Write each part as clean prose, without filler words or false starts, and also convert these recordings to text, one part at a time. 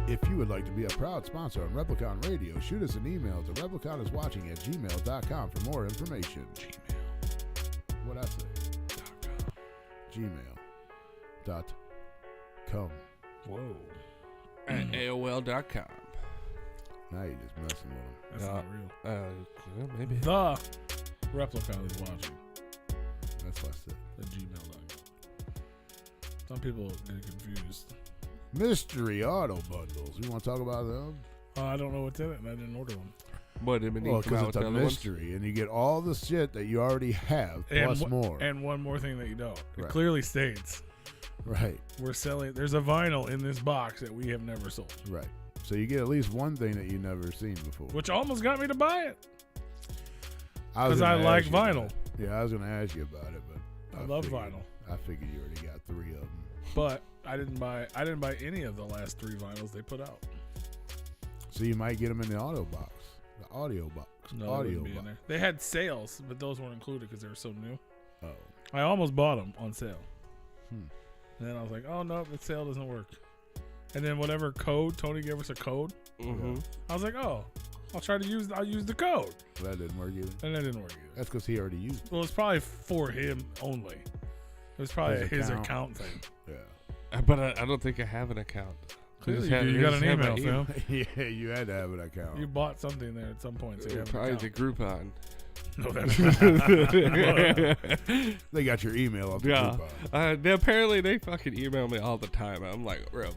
If you would like to be a proud sponsor on Replicon Radio, shoot us an email to repliconiswatching@gmail.com for more information. Gmail. What'd I say? Gmail.com. Whoa. At AOL.com. Now you're just messing with them. That's not real. Yeah, maybe. The Replicon is watching. That's what I said. At gmail.com. Some people get confused. Mystery auto bundles. You want to talk about them? I don't know what's in it, and I didn't order one. What, did Well, because it's a mystery, and you get all the shit that you already have, plus more. And one more thing that you don't. It Right. clearly states Right, we're selling. There's a vinyl in this box that we have never sold, right. So you get at least one thing that you've never seen before. which almost got me to buy it was because gonna I ask like you about vinyl. it. Yeah, I was going to ask you about it, but I love vinyl. I figured you already got 3 of them. But I didn't buy any of the last 3 vinyls they put out. So you might get them in the audio box. The audio box. No, they audio wouldn't be in box. there. They had sales, but those weren't included because they were so new. Oh. I almost bought them on sale. Hmm. And then I was like, oh, no, the sale doesn't work. And then whatever code, Tony gave us a code. Mm-hmm. I was like, oh, I'll use the code. That didn't work either. And that didn't work either. That's because he already used it. Well, it's probably for him only. It was probably his account thing. Yeah. But I don't think I have an account. Clearly you got an email, Phil. Yeah, you had to have an account. You bought something there at some point. So you have an Probably account. the Groupon. No, that's not. They got your email up the Yeah. Groupon. Apparently they fucking email me all the time. I'm like, bro,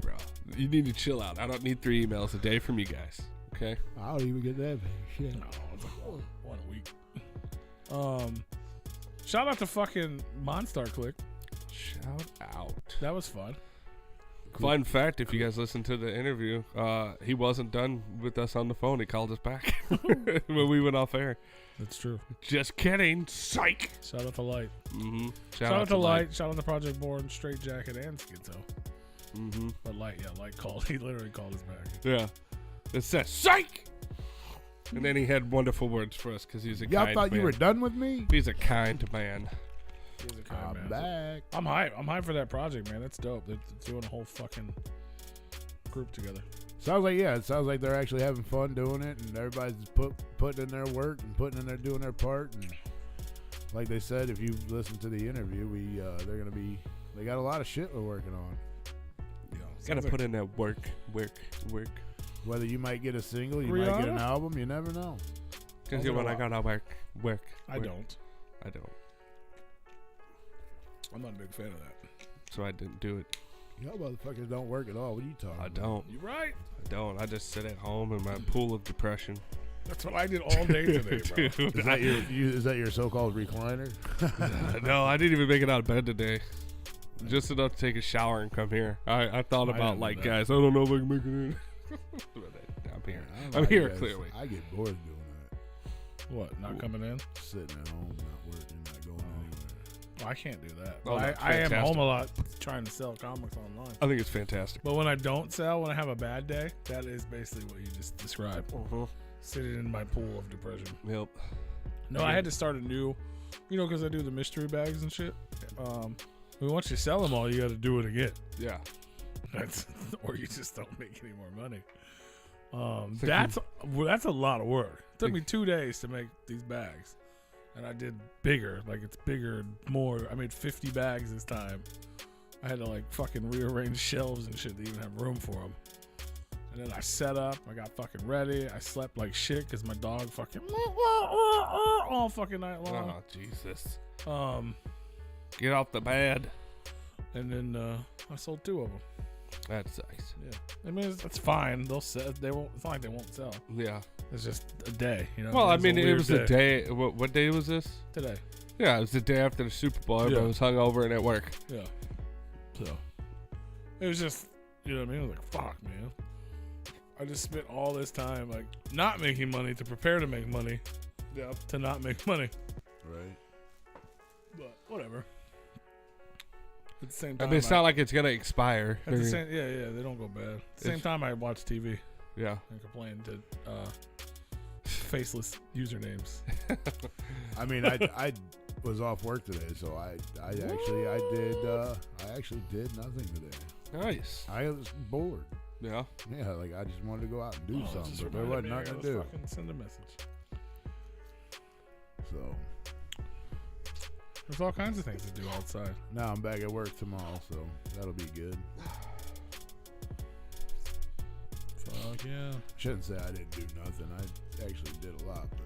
you need to chill out. I don't need 3 emails a day from you guys. Okay? I don't even get that shit. No, it's like one a week. Shout out to fucking Monstar Click. Shout out. That was fun. Fun fact, if you guys listen to the interview, he wasn't done with us on the phone. He called us back when we went off air. That's true. Just kidding. Psych. Shout out to Light. Mm-hmm. Shout out to Light. Shout out to Project Born, Straight Jacket, and Schizo. Mm-hmm. But Light called. He literally called us back. Yeah. It says psych. And then he had wonderful words for us because he's a Y'all kind thought man. you were done with me? He's a kind man. He's a kind I'm man. back. I'm hyped. I'm hyped for that project, man. That's dope. They're doing a whole fucking group together. It sounds like they're actually having fun doing it, and everybody's putting in their work and doing their part. And like they said, if you listen to the interview, they got a lot of shit they're working on. Gotta put in that work. Whether you might get a single, you might get an album, you never know. Because when I gotta work. I don't. I'm not a big fan of that. So I didn't do it. Y'all motherfuckers don't work at all. What are you talking I about? don't. You right? I don't. I just sit at home in my pool of depression. That's what I did all day today, bro. Is that your so-called recliner? No, I didn't even make it out of bed today. Just enough to take a shower and come here. I thought about didn't do that. guys, I don't know if I can make it in. I'm here. I'm here clearly. I get bored doing that. What? Not coming in? Sitting at home, not working, not going anywhere. Well, I can't do that. Oh, that's I am fantastic. home a lot trying to sell comics online. I think it's fantastic. But when I don't sell, when I have a bad day, that is basically what you just described. Sitting in my pool of depression. Yep. No, I had to start a new, because I do the mystery bags and shit. Once you sell them all, you got to do it again. Yeah. Or you just don't make any more money. That's a lot of work. It took me 2 days to make these bags, and I did bigger. Like it's bigger, more. I made 50 bags this time. I had to fucking rearrange shelves and shit to even have room for them. And then I set up. I got fucking ready. I slept like shit because my dog fucking all fucking night long. Oh Jesus. Get off the bed. And then I sold 2 of them. That sucks. Yeah, I mean it's fine. They'll sell. They won't. It's not like they won't sell. Yeah. It's just a day. Well, I mean, it was a day. What day was this? Today. Yeah, it was the day after the Super Bowl. Everybody was hungover and at work. Yeah. So it was just, you know what I mean? I was like, fuck, man. I just spent all this time not making money to prepare to make money. Yeah. To not make money. Right. But whatever. At the same time, I mean, it's not like it's gonna expire. At the same, yeah, they don't go bad. At the same time, I watch TV. Yeah. And complain to faceless usernames. I mean, I was off work today, so I actually did nothing today. Nice. I was bored. Yeah. Yeah, like I just wanted to go out and do just something, but there reminded wasn't me, I nothing to gotta do. fucking send a message. So There's all kinds of things to do outside. now I'm back at work tomorrow, so that'll be good. Fuck yeah. Shouldn't say I didn't do nothing. I actually did a lot, but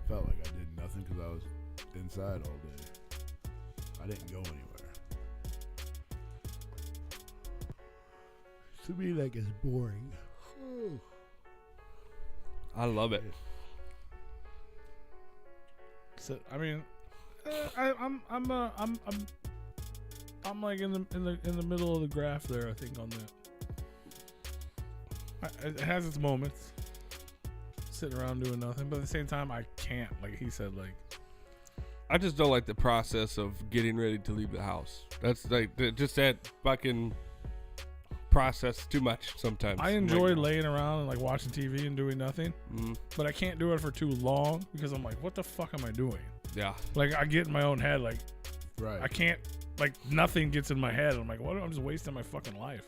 felt like I did nothing because I was inside all day. I didn't go anywhere. To me, like it's boring. I love it. So I mean, I'm like in the middle of the graph there. I think on that. It has its moments. Sitting around doing nothing, but at the same time, I can't. Like he said, like I just don't like the process of getting ready to leave the house. That's like just that fucking process too much sometimes. I enjoy laying around and like watching TV and doing nothing, but I can't do it for too long because I'm like, what the fuck am I doing? Yeah. Like I get in my own head, like Right. I can't, like nothing gets in my head. I'm like, what? I'm just wasting my fucking life.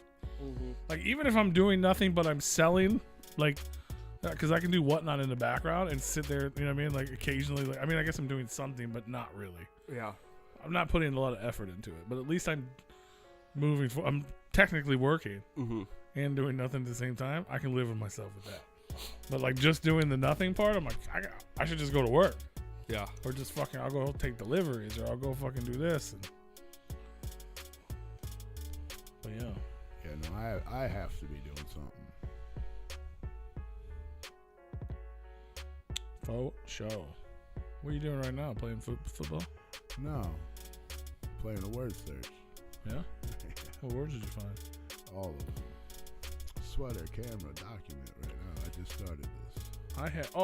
Like even if I'm doing nothing but I'm selling, like, because I can do whatnot in the background and sit there, you know what I mean? Like occasionally, like I mean, I guess I'm doing something, but not really. Yeah. I'm not putting a lot of effort into it, but at least I'm moving. I'm technically working and doing nothing at the same time. I can live with myself with that. But like just doing the nothing part, I'm like, I should just go to work. Yeah. Or just fucking, I'll go take deliveries, or I'll go fucking do this. And, but yeah. Yeah, no, I have to be doing something. Faux show. What are you doing right now? Playing football? No. Playing a word search. Yeah? What words did you find? All of them. Sweater, camera, document right now. I just started this.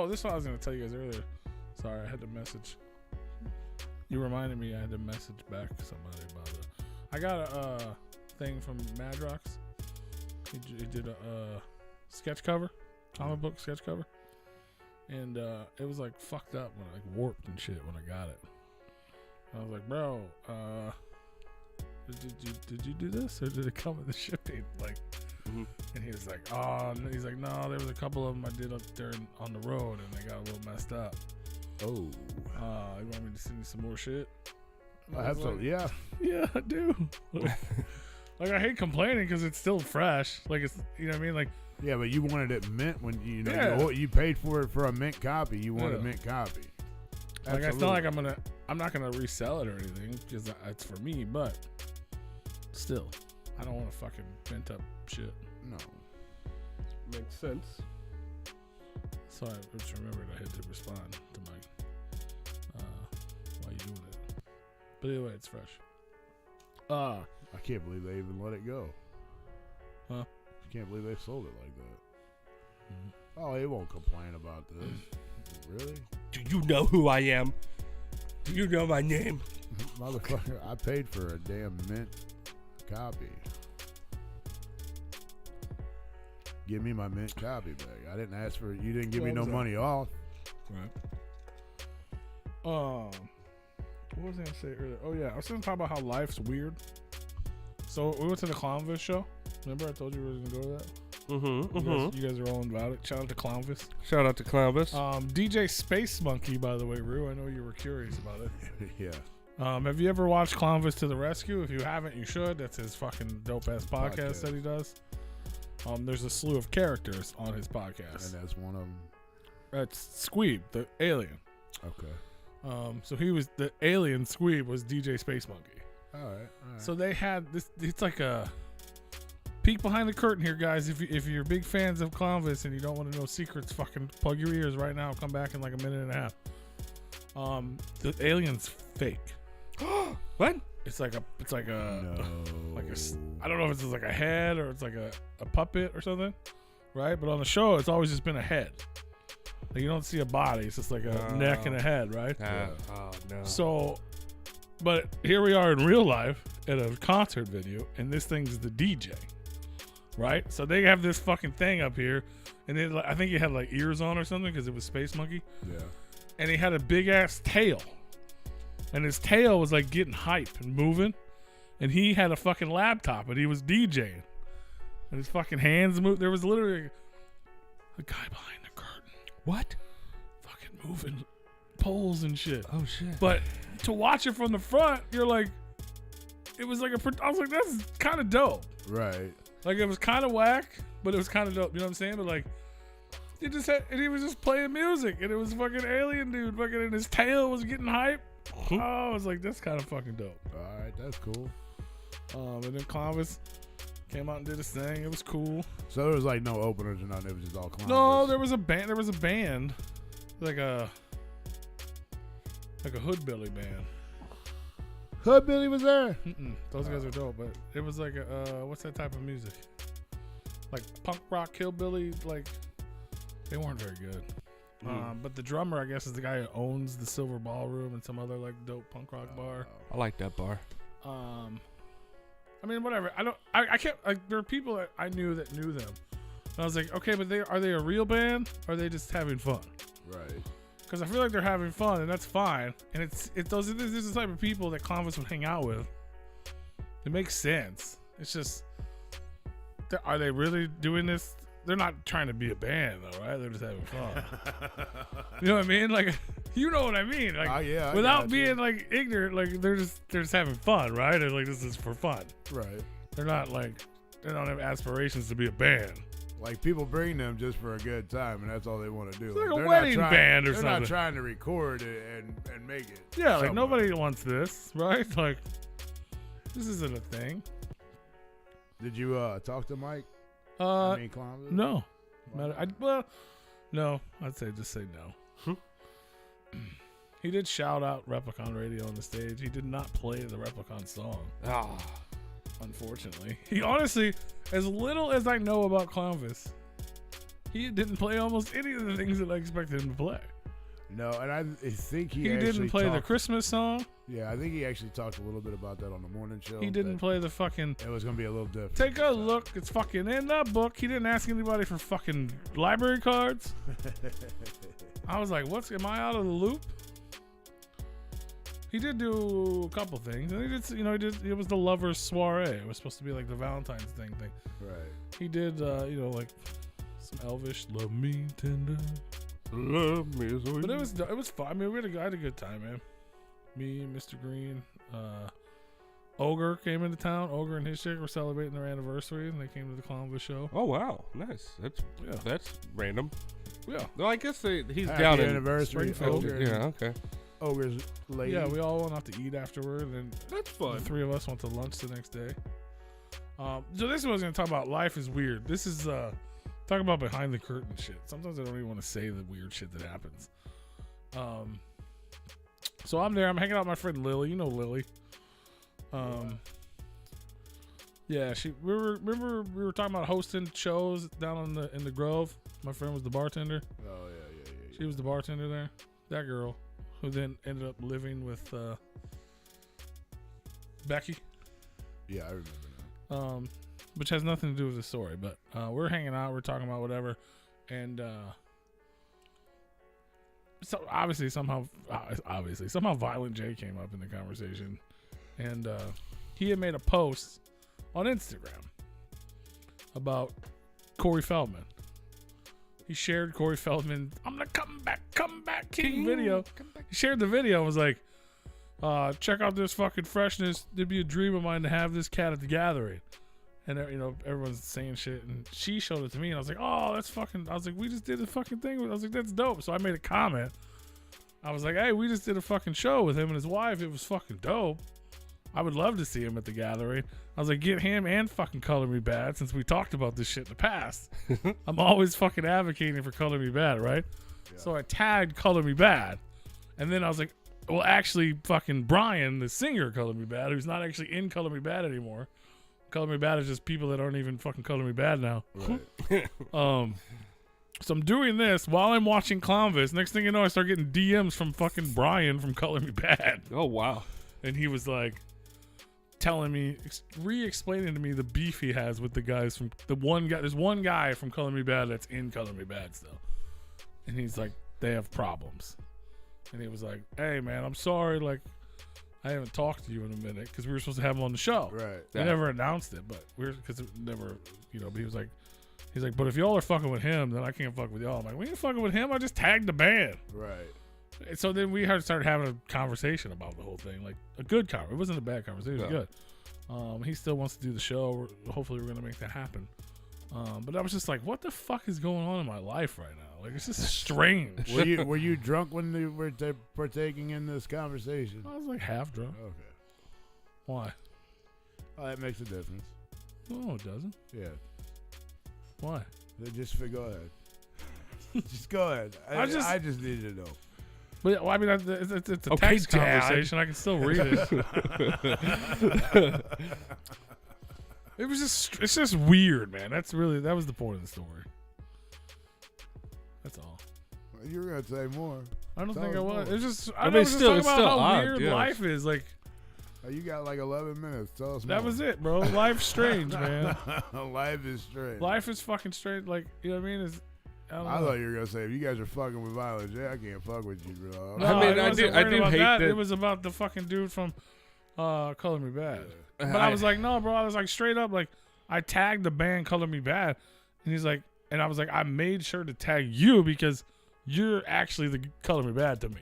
This is what I was going to tell you guys earlier. Sorry, I had to message. You reminded me I had to message back somebody about it. I got a thing from Madrox. He did a sketch cover, comic book sketch cover. And it was like fucked up when like warped and shit when I got it. I was like, bro, did you do this or did it come with the shipping? Like, and he was like, oh, he's like, no, there was a couple of them I did up there on the road and they got a little messed up. Oh. You want me to send you some more shit? I have to, yeah. Yeah, I do. Like I hate complaining because it's still fresh. Like it's, you know what I mean? Like. Yeah, but you wanted it mint when you know Yeah. you paid for it for a mint copy. You want a mint copy. Like it's not like I'm not gonna resell it or anything because it's for me. But still, I don't want to fucking mint up shit. No. Makes sense. So I just remembered I had to respond to my why you doing it. But anyway, it's fresh. I can't believe they even let it go. Huh? Can't believe they sold it like that. Oh, they won't complain about this. Really? Do you know who I am? Do you know my name? Motherfucker, I paid for a damn mint copy. Give me my mint copy back. I didn't ask for it. You didn't give me no money off. Right. What was I gonna say earlier? Oh yeah, I was gonna talk about how life's weird. So we went to the Clownvis show. Remember I told you we were gonna go to that? You guys are all invited. Shout out to Clownvis. Shout out to Clownvis. DJ Space Monkey, by the way, Rue. I know you were curious about it. Yeah. Have you ever watched Clownvis to the Rescue? If you haven't, you should. That's his fucking dope ass podcast that he does. There's a slew of characters on his podcast. And that's one of them. That's Squeeb, the alien. Okay. So he was the alien. Squeeb was DJ Space Monkey. All right. So they had this. It's like a peek behind the curtain here, guys. If you're big fans of Clownvis and you don't want to know secrets, fucking plug your ears right now. Come back in like a minute and a half. The alien's fake. What? It's like a No. I don't know if it's just like a head or it's like a puppet or something, right? But on the show, it's always just been a head. Like you don't see a body. It's just like a neck and a head, right? Oh no. So, but here we are in real life at a concert venue, and this thing's the DJ, right? So they have this fucking thing up here, and I think he had like ears on or something because it was Space Monkey. Yeah. And he had a big ass tail, and his tail was like getting hype and moving, and he had a fucking laptop and he was DJing, and his fucking hands moved. There was literally a guy behind the curtain. What? Fucking moving poles and shit. Oh shit. But to watch it from the front, you're like, it was like I was like, that's kind of dope. Right. Like, it was kind of whack, but it was kind of dope. You know what I'm saying? But like, he was just playing music, and it was fucking alien dude, fucking, and his tail was getting hype. Oh, I was like, that's kind of fucking dope. All right, that's cool. And then Columbus came out and did his thing. It was cool. So there was like no openers or nothing. It was just all Columbus. No, there was a band, like a hoodbilly band. Hoodbilly was there. Those guys are dope, but it was like what's that type of music? Like punk rock, hillbilly. Like, they weren't very good. But the drummer, I guess, is the guy who owns the Silver Ballroom and some other like dope punk rock bar. I like that bar. I mean, whatever. I can't. Like, there are people that I knew that knew them. And I was like, okay, but are they a real band? Or are they just having fun? Right. Because I feel like they're having fun, and that's fine. And this is the type of people that Columbus would hang out with. It makes sense. It's just, are they really doing this? They're not trying to be a band, though, right? They're just having fun. You know what I mean? Like, you know what I mean? Like, yeah, without being like ignorant, like they're just having fun, right? And like, this is for fun. Right. They're not like, they don't have aspirations to be a band. Like, people bring them just for a good time, and that's all they want to do. It's like a they're wedding not band or they're something. not trying to record it and make it. Yeah, like somewhere. nobody wants this, right? Like, this isn't a thing. Did you talk to Mike? Columbus? No. Wow. No. I'd say just say no. He did shout out Replicon Radio on the stage. He did not play the Replicon song. Unfortunately. He honestly, as little as I know about Columbus, he didn't play almost any of the things that I expected him to play. No, and I think he didn't play the Christmas song. Yeah, I think he actually talked a little bit about that on the morning show. He didn't play the fucking... It was going to be a little different. Take a look. It's fucking in the book. He didn't ask anybody for fucking library cards. I was like, am I out of the loop? He did do a couple things. And it was the lovers' soiree. It was supposed to be like the Valentine's thing. Right. He did, like some Elvish, love me tender. Love me as But it was fun. I mean, I had a good time, man. Me, Mr. Green, Ogre came into town. Ogre and his chick were celebrating their anniversary, and they came to the Columbus show. Oh wow, nice. That's random. Yeah. No, I guess he's Happy down in anniversary. Springfield. Ogre. Yeah, okay. Ogre's lady. Yeah, we all went out to eat afterward, and That's fun. the three of us went to lunch the next day. So this was going to talk about life is weird. This is talk about behind the curtain shit. Sometimes I don't even want to say the weird shit that happens. So I'm there. I'm hanging out with my friend Lily. You know Lily. Yeah, we were talking about hosting shows down in the Grove. My friend was the bartender. Oh yeah. She was the bartender there. That girl, who then ended up living with Becky. Yeah, I remember that. Which has nothing to do with the story, but we're hanging out, we're talking about whatever, and so somehow Violent J came up in the conversation, and he had made a post on Instagram about Corey Feldman. He shared Corey Feldman, I'm gonna come back King video. He shared the video and was like, check out this fucking freshness. It'd be a dream of mine to have this cat at the gathering. And everyone's saying shit, and she showed it to me, and I was like, oh, that's fucking, I was like, we just did a fucking thing. I was like, that's dope. So I made a comment. I was like, hey, we just did a fucking show with him and his wife. It was fucking dope. I would love to see him at the gathering. I was like, get him and fucking Color Me Bad, since we talked about this shit in the past. I'm always fucking advocating for Color Me Bad, right? Yeah. So I tagged Color Me Bad, and then I was like, well, actually, fucking Brian, the singer of Color Me Bad, who's not actually in Color Me Bad anymore. Color Me Bad is just people that aren't even fucking Color Me Bad now. Right. So I'm doing this while I'm watching Clownvis. Next thing you know, I start getting DMs from fucking Brian from Color Me Bad. Oh, wow. And he was like telling me, re-explaining to me the beef he has with the guys from there's one guy from Color Me Bad that's in Color Me Bad still. And he's like, they have problems. And he was like, hey man, I'm sorry, like, I haven't talked to you in a minute because we were supposed to have him on the show. Right. We never announced it, but because it never, but he was like, but if y'all are fucking with him, then I can't fuck with y'all. I'm like, we ain't fucking with him. I just tagged the band. Right. And so then we started having a conversation about the whole thing, like a good conversation. It wasn't a bad conversation. It was good. He still wants to do the show. Hopefully, we're gonna make that happen. But I was just like, what the fuck is going on in my life right now? Like, it's just strange. Were you drunk when you were partaking in this conversation? I was like half drunk. Okay. Why? Oh, that makes a difference. No, it doesn't. Yeah. Why? Just go ahead. Just go ahead. I just needed to know. But I mean, it's a Okay, text Dad. conversation. I can still read it. It's just weird, man. That was the point of the story. That's all. You were gonna say more. I don't Tell think I us was. more. It's just I mean, was just talking it's about still how odd, weird yeah. life is. Like, You got like 11 minutes. Tell us that more. was it, bro. Life's strange, man. Life is strange. Life is fucking strange. Like, you know what I mean? I don't know. I thought you were gonna say if you guys are fucking with Violent J, I can't fuck with you, bro. No, I mean, I do about hate that. It was about the fucking dude from Color Me Bad. Yeah. But I was like, no, bro. I was like, straight up, like, I tagged the band Color Me Bad, and he's like, and I was like, I made sure to tag you because you're actually the Color Me Bad to me.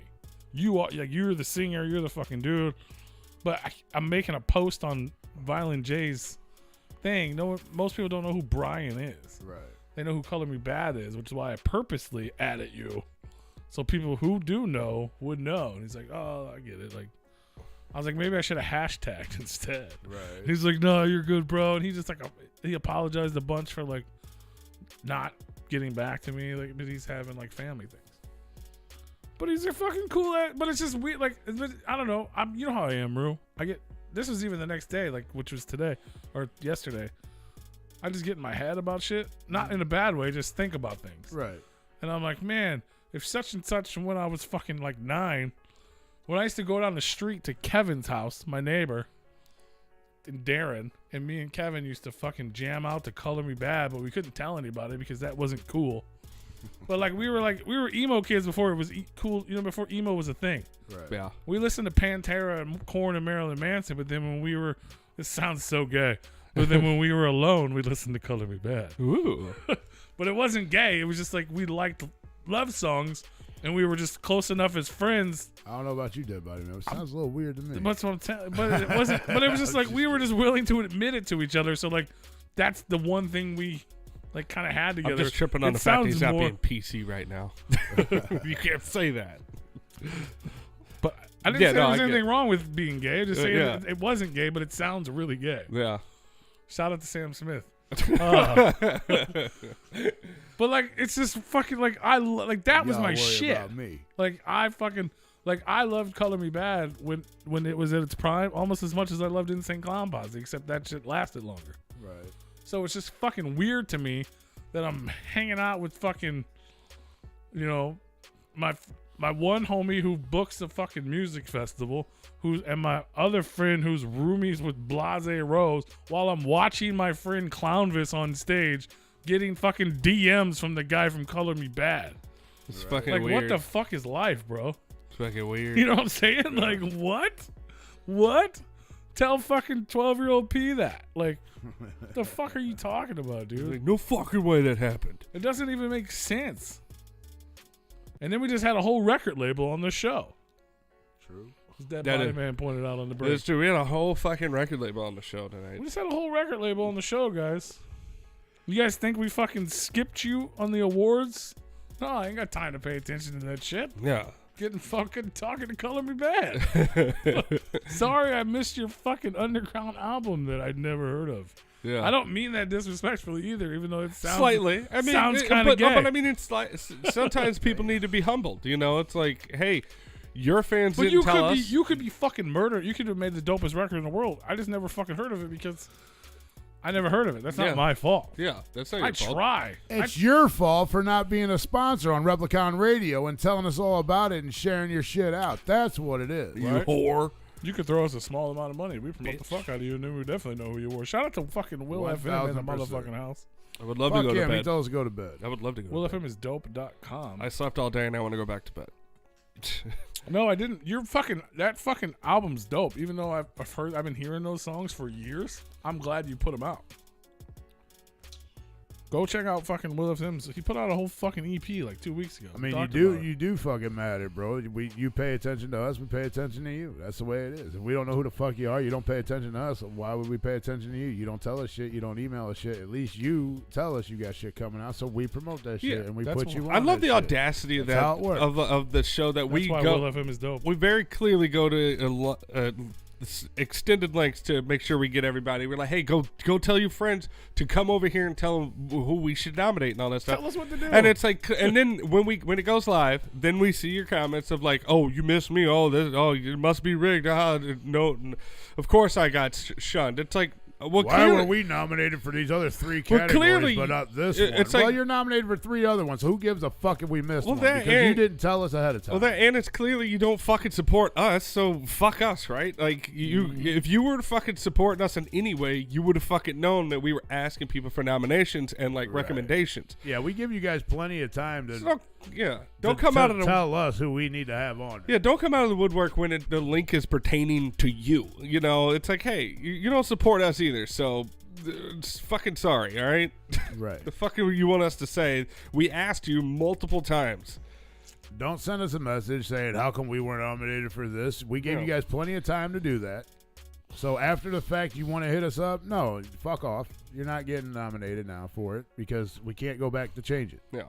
You are like, you're the singer, you're the fucking dude. But I'm making a post on Violent J's thing. Most people don't know who Brian is. Right. They know who Color Me Bad is, which is why I purposely added you, so people who do know would know. And he's like, oh, I get it. Like, I was like, maybe I should have hashtagged instead. Right. He's like, no, you're good, bro. And he just like, he apologized a bunch for like not getting back to me, like, but he's having like family things. But he's a fucking cool ass. But it's just weird. Like, I don't know. You know how I am, Rue. This was even the next day, like, which was today or yesterday. I just get in my head about shit, not in a bad way. Just think about things. Right. And I'm like, man, if such and such when I was fucking like 9, when I used to go down the street to Kevin's house, my neighbor, and Darren, and me and Kevin used to fucking jam out to Color Me Bad, but we couldn't tell anybody because that wasn't cool. But like we were emo kids before it was cool, before emo was a thing. Right. Yeah. We listened to Pantera and Korn and Marilyn Manson, but then when we were, this sounds so gay, but then when we were alone, we listened to Color Me Bad. Ooh. But it wasn't gay. It was just like we liked love songs, and we were just close enough as friends. I don't know about you, Dead Body Man. It sounds a little weird to me. That's what I'm telling. But it wasn't. But it was just like we were just willing to admit it to each other. So like, that's the one thing we like kind of had together. I'm just tripping on the fact that he's not being PC right now. You can't say that. But I didn't say there was anything wrong with being gay. Just saying it wasn't gay, but it sounds really gay. Yeah. Shout out to Sam Smith. But like, it's just fucking like that was my shit. About me. Like I fucking like I loved Color Me Bad when it was at its prime, almost as much as I loved Insane Clown Posse, except that shit lasted longer. Right. So it's just fucking weird to me that I'm hanging out with fucking, my one homie who books a fucking music festival, and my other friend who's roomies with Blase Rose, while I'm watching my friend Clownvis on stage getting fucking DMs from the guy from Color Me Bad. It's fucking like, weird. what the fuck is life, bro? It's fucking weird. You know what I'm saying? Yeah. Like, what? Tell fucking 12-year-old P that. Like, what the fuck are you talking about, dude? Like, no fucking way that happened. It doesn't even make sense. And then we just had a whole record label on the show. True. That Body Man pointed out on the break. It's true. We had a whole fucking record label on the show tonight. We just had a whole record label on the show, guys. You guys think we fucking skipped you on the awards? No, I ain't got time to pay attention to that shit. Yeah. Getting fucking talking to Color Me Bad. Sorry I missed your fucking underground album that I'd never heard of. Yeah. I don't mean that disrespectfully either, even though it sounds slightly. I mean, sounds kind of gay. But I mean, it's like sometimes people need to be humbled. It's like, hey, your fans didn't tell us. You could be fucking murdered. You could have made the dopest record in the world. I just never fucking heard of it because I never heard of it. That's not my fault. Yeah, that's not your fault. I try. It's your fault for not being a sponsor on Replicon Radio and telling us all about it and sharing your shit out. That's what it is. You right? whore. You could throw us a small amount of money. We promote the fuck out of you, and then we definitely know who you were. Shout out to fucking Will FM in the motherfucking house. I would love to go to bed. He told us to go to bed. I would love to go Will to bed. FM is dope.com. I slept all day and I want to go back to bed. No, I didn't. That fucking album's dope. Even though I've been hearing those songs for years. I'm glad you put them out. Go check out fucking Will of Sims. He put out a whole fucking EP like 2 weeks ago. I mean, you do fucking matter, bro. You pay attention to us, we pay attention to you. That's the way it is. If we don't know who the fuck you are, you don't pay attention to us. Why would we pay attention to you? You don't tell us shit. You don't email us shit. At least you tell us you got shit coming out, so we promote that shit and we put you on. I love the shit. audacity of That's that how it works. of the show that That's we why go. Will of Him is dope. We very clearly go to extended lengths to make sure we get everybody. We're like, hey, go tell your friends to come over here and tell them who we should nominate and all that stuff. Tell us what to do. And it's like, and then when it goes live, then we see your comments of like, oh, you missed me. Oh, it must be rigged. No, of course I got shunned. It's like, well, why were we nominated for these other 3 categories, clearly, but not this it's one? like, Well, you're nominated for 3 other ones, so who gives a fuck if we missed one? that Because you didn't tell us ahead of time. Well, and it's clearly you don't fucking support us, so fuck us, right? Like, if you were to fucking support us in any way, you would have fucking known that we were asking people for nominations and, like, recommendations. Yeah, we give you guys plenty of time to... So, don't come out of the... Tell us who we need to have on. Yeah, don't come out of the woodwork when the link is pertaining to you. You know, it's like, hey, you don't support us either, so... It's fucking sorry, all right? Right. The fuck do you want us to say? We asked you multiple times. Don't send us a message saying, how come we weren't nominated for this? We gave you guys plenty of time to do that. So after the fact, you want to hit us up? No, fuck off. You're not getting nominated now for it because we can't go back to change it. Yeah.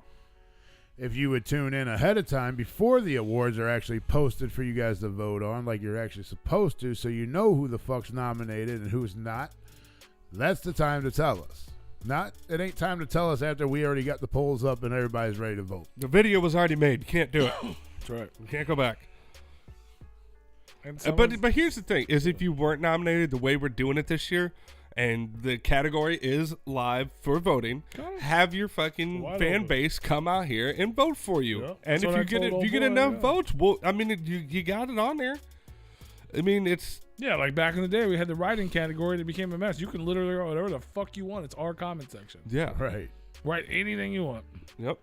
If you would tune in ahead of time before the awards are actually posted for you guys to vote on, like you're actually supposed to, so you know who the fuck's nominated and who's not, that's the time to tell us. It ain't time to tell us after we already got the polls up and everybody's ready to vote. The video was already made. You can't do it. That's right. You can't go back. And but here's the thing: is if you weren't nominated the way we're doing it this year, and the category is live for voting, have your fucking fan base come out here and vote for you. Yeah, and if you get enough votes, well, I mean, you got it on there. I mean, it's... Yeah, like back in the day, we had the writing category that became a mess. You can literally write whatever the fuck you want. It's our comment section. Yeah. Right. Write anything you want. Yep.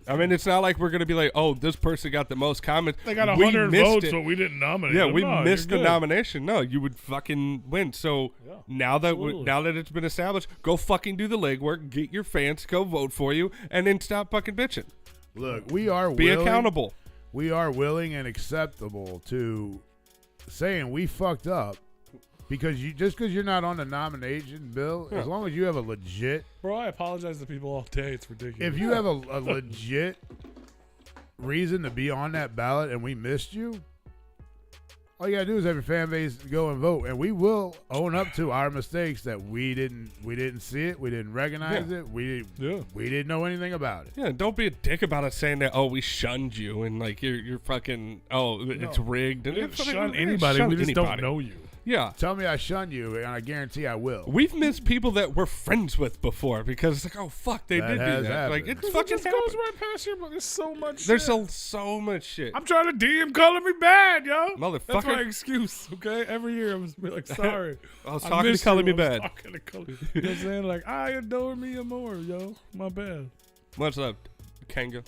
I mean, it's not like we're going to be like, oh, this person got the most comments. They got 100 votes, so we didn't nominate them. We missed the nomination. No, you would fucking win. So now that it's been established, go fucking do the legwork, get your fans to go vote for you, and then stop fucking bitching. Look, we are Be accountable. We are willing and acceptable to saying we fucked up because just because you're not on the nomination bill, as long as you have a legit... Bro, I apologize to people all day. It's ridiculous. If you have a legit reason to be on that ballot and we missed you, all you gotta do is have your fan base go and vote, and we will own up to our mistakes that we didn't see it, we didn't recognize it, we didn't know anything about it. Yeah, don't be a dick about it saying that. Oh, we shunned you and like you're fucking. Oh, it's rigged. We didn't shun anybody. We just don't know you. Yeah. Tell me I shun you, and I guarantee I will. We've missed people that we're friends with before because it's like, oh fuck, they did do that. Happened. Like it's fucking just goes right past you, but there's so much. There's so much shit. I'm trying to DM calling me bad, yo. Motherfucker. That's my excuse. Okay, every year I'm just be like, sorry. I was talking to calling me bad. You know what I'm saying? Like, I adore me more, yo. My bad. What's up, Kanga?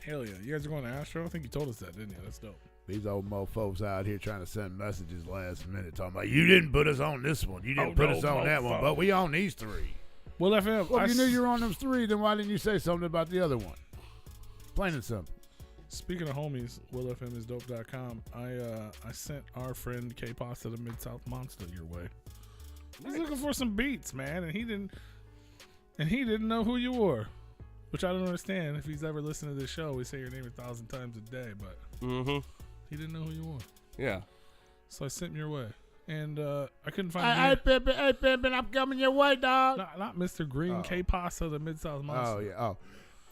Hell yeah. You guys are going to Astro? I think you told us that, didn't you? That's dope. These old mofos out here trying to send messages last minute talking about, you didn't put us on this one. You didn't put us on that one, but we on these 3. Well, if you knew you were on those 3, then why didn't you say something about the other one? Plain and simple. Speaking of homies, willfmisdope.com, I sent our friend K-Pasta the Mid-South Monstar your way. He's looking for some beats, man, and he didn't know who you were, which I don't understand. If he's ever listened to this show, we say your name 1,000 times a day, but he didn't know who you were. Yeah. So I sent him your way, and I couldn't find. Hey, Pimpin', I'm coming your way, dog. Not Mr. Green, K-Pasta the Mid-South Monstar. Oh yeah. Oh.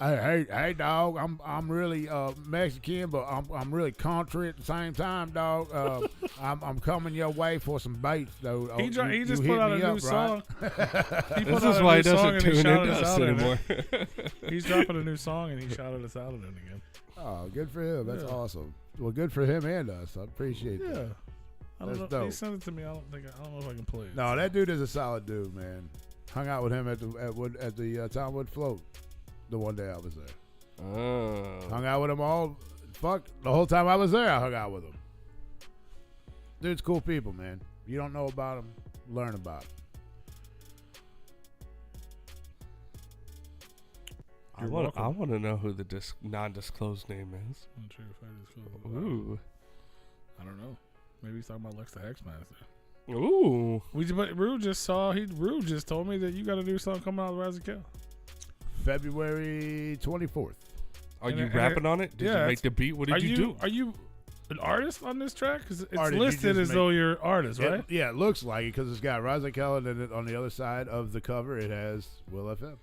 Hey, dog. I'm really Mexican, but I'm really country at the same time, dog. I'm coming your way for some baits, though. He just put out a new song. This is why he doesn't tune into us anymore. He's dropping a new song, and he shouted us out at it again. Oh, good for him. That's awesome. Well, good for him and us. I appreciate that. Yeah. I don't know. Dope. He sent it to me. I don't know if I can play it. No, that dude is a solid dude, man. Hung out with him at the Townwood Float the one day I was there. Oh. Hung out with him all fuck, the whole time I was there, I hung out with them. Dude's cool people, man. You don't know about them, learn about them. I want to know who the non-disclosed name is. I'm sure if I disclose it. Ooh. I don't know. Maybe he's talking about Lex the Hexmaster. Ooh. But Rue just told me that you got to do something coming out of Rise of Kill. February 24th. Are you rapping on it? Did you make the beat? What did you do? Are you an artist on this track? Because it's Artist, listed as though you're artist, right? It looks like it because it's got Rise of Kill, and then on the other side of the cover, it has Will FM.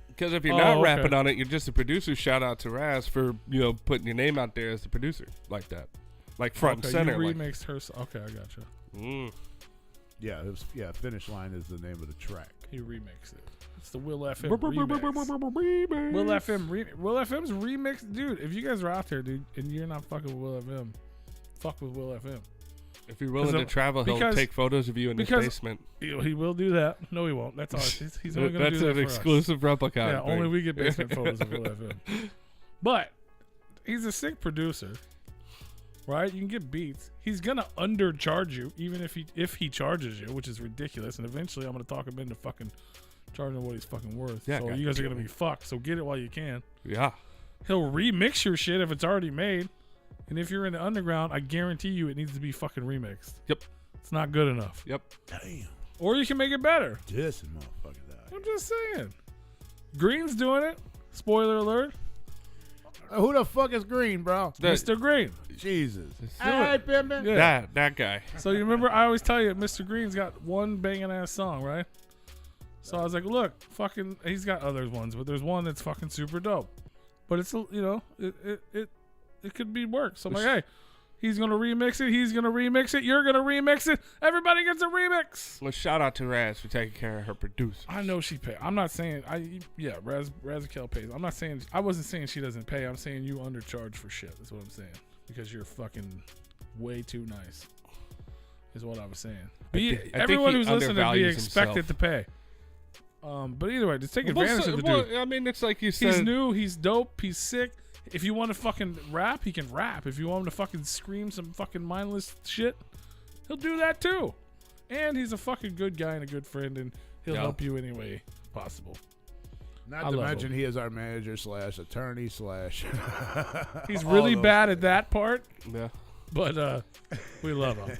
Because if you're not rapping on it, you're just a producer. Shout out to Raz for putting your name out there as the producer like that, like front and center. You remixed her. Okay, I gotcha. Yeah, Finish Line is the name of the track. He remixed it. It's the Will FM remix. Will FM's remix, dude. If you guys are out there, dude, and you're not fucking with Will FM, fuck with Will FM. If you're willing to travel, he'll take photos of you in his basement. He will do that. No, he won't. That's ours. He's only going to do that for us. That's an exclusive Replicon. Yeah, only we get basement photos of Will FM. But he's a sick producer, right? You can get beats. He's going to undercharge you, even if he charges you, which is ridiculous. And eventually, I'm going to talk him into fucking charging what he's fucking worth. Yeah, so you guys are going to be fucked. So get it while you can. Yeah. He'll remix your shit if it's already made. And if you're in the underground, I guarantee you it needs to be fucking remixed. Yep. It's not good enough. Yep. Damn. Or you can make it better. This motherfucker died. I'm just saying. Green's doing it. Spoiler alert. Who the fuck is Green, bro? Mr. Green. Jesus. Hey, Pimpin'. Yeah. That guy. So you remember, I always tell you, Mr. Green's got one banging ass song, right? So I was like, look, fucking, he's got other ones, but there's one that's fucking super dope. But it's, it could be work. So I'm like, hey, he's going to remix it. He's going to remix it. You're going to remix it. Everybody gets a remix. Well, shout out to Raz for taking care of her producers. I know she pays. I'm not saying, Razakel pays. I wasn't saying she doesn't pay. I'm saying you undercharge for shit. That's what I'm saying. Because you're fucking way too nice. Is what I was saying. Everyone who's listening be expected to pay. But either way, just take advantage of the dude. I mean, it's like you said. He's new. He's dope. He's sick. If you want to fucking rap, he can rap. If you want him to fucking scream some fucking mindless shit, he'll do that too. And he's a fucking good guy and a good friend, and he'll help you any way possible. Not to mention he is our manager / attorney / He's really bad at that part. Yeah. But we love him.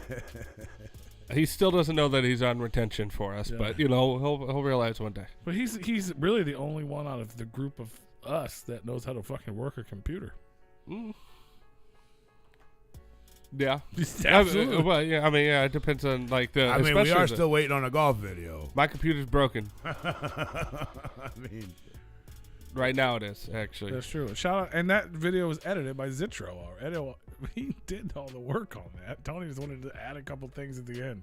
He still doesn't know that he's on retention for us, but he'll realize one day. But he's really the only one out of the group of us that knows how to fucking work a computer. Yeah. Absolutely. Well, yeah. I mean, yeah. It depends on we are still waiting on a golf video. My computer's broken. I mean, right now it is actually. That's true. Shout out, and that video was edited by Zitro. He did all the work on that. Tony just wanted to add a couple things at the end.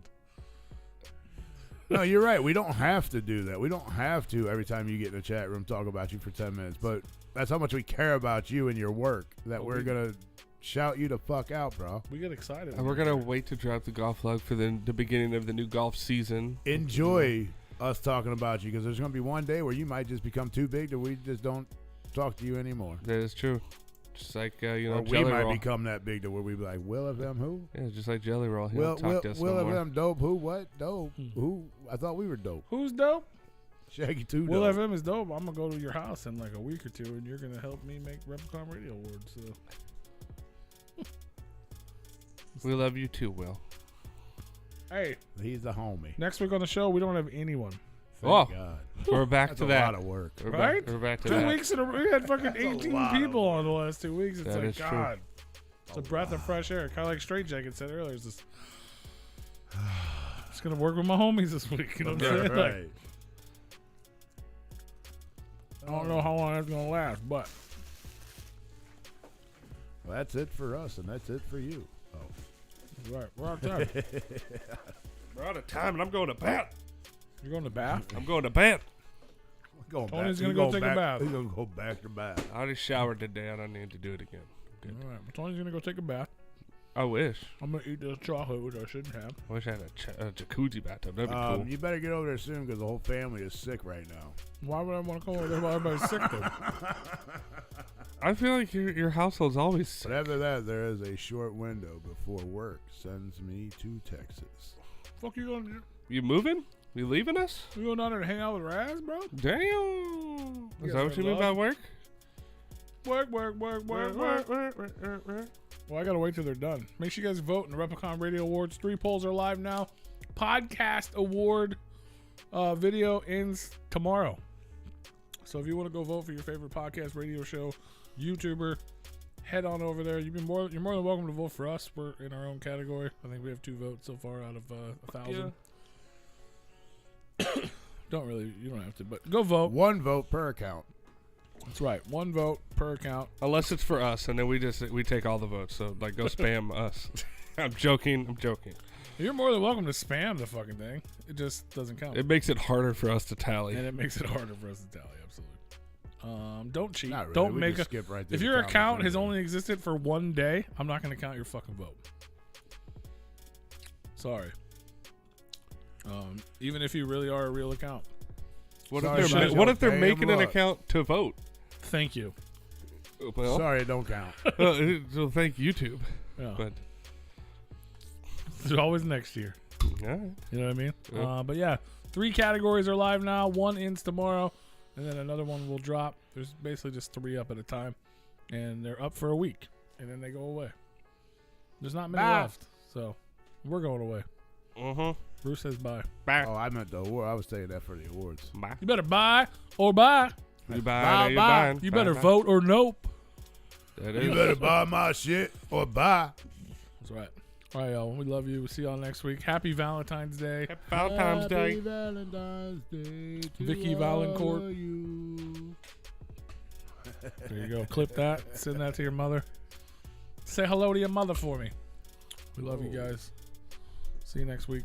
No, you're right. We don't have to do that. We don't have to every time you get in a chat room talk about you for 10 minutes. But that's how much we care about you and your work that we're going to shout you the fuck out, bro. We get excited. And we're going to wait to drop the golf log for the beginning of the new golf season. Enjoy us talking about you because there's going to be one day where you might just become too big that we just don't talk to you anymore. That is true. Just like, or Jelly we might Roll. Become that big to where we be like, Will FM who? Yeah, just like Jelly Roll. He don't talk to us Will no more. FM dope who? What? Dope. Who? I thought we were dope. Who's dope? Shaggy 2 Will dope. FM is dope. I'm going to go to your house in like a week or two, and you're going to help me make Replicon Radio Awards. So. We love you too, Will. Hey. He's the homie. Next week on the show, we don't have anyone. Thank God. We're back to that. That's a lot of work. Right? We're back to 2 that. weeks in a row. We had fucking 18 people on the last 2 weeks. It's that like, is God. True. It's a breath of fresh air. Kind of like Straight Jacket said earlier. It's just, it's going to work with my homies this week. You know what I'm saying? Right. Like, I don't know how long that's going to last, but. Well, that's it for us, and that's it for you. Oh. Right. We're out of time. We're out of time, and I'm going to bed. You're going to bath? I'm going to bed. Tony's going to go take a bath. He's going to go back to bath. I already showered today. I don't need to do it again. All right. Well, Tony's going to go take a bath. I wish. I'm going to eat this chocolate, which I shouldn't have. I wish I had a jacuzzi bathtub. That'd be cool. You better get over there soon because the whole family is sick right now. Why would I want to go over there while everybody's sick, though? I feel like your household's always. But after that, there is a short window before work sends me to Texas. Fuck you going to do? You moving? You leaving us? You going down there to hang out with Raz, bro? Damn. Is that what you mean by work? Work. Well, I gotta wait till they're done. Make sure you guys vote in the Replicon Radio Awards. 3 polls are live now. Podcast award video ends tomorrow. So if you want to go vote for your favorite podcast, radio show, YouTuber, head on over there. You're more than welcome to vote for us. We're in our own category. I think we have 2 votes so far out of 1,000. Yeah. You don't have to, but go vote. 1 vote per account. That's right. 1 vote per account. Unless it's for us, and then we take all the votes. So like, go spam us. I'm joking. You're more than welcome to spam the fucking thing. It just doesn't count. It makes it harder for us to tally. And it makes it harder for us to tally. Absolutely. Don't cheat. Not really. Don't We make just skip right through if the your comments account has anyway. only existed for 1 day, I'm not going to count your fucking vote. Sorry. Even if you really are a real account. What Sorry, if they're Damn making an luck. account to vote? Thank you. Well, Sorry, it don't count. so thank YouTube. Yeah. But There's always next year. yeah. You know what I mean? Yeah. But yeah, 3 categories are live now. 1 ends tomorrow, and then another one will drop. There's basically just 3 up at a time, and they're up for a week, and then they go away. There's not many left, so we're going away. Bruce says bye. Bye. Oh, I meant the award. I was saying that for the awards. Bye. You better buy or buy. You buy. Bye, You bye. buying. You Bye, better bye. vote or nope. That You is. better buy my shit or buy. That's right. All right, y'all. We love you. We'll see y'all next week. Happy Valentine's Day. Happy Valentine's Day. Happy Valentine's Day to Vicky all Valancourt. of you. There you go. Clip that. Send that to your mother. Say hello to your mother for me. We love you guys. See you next week.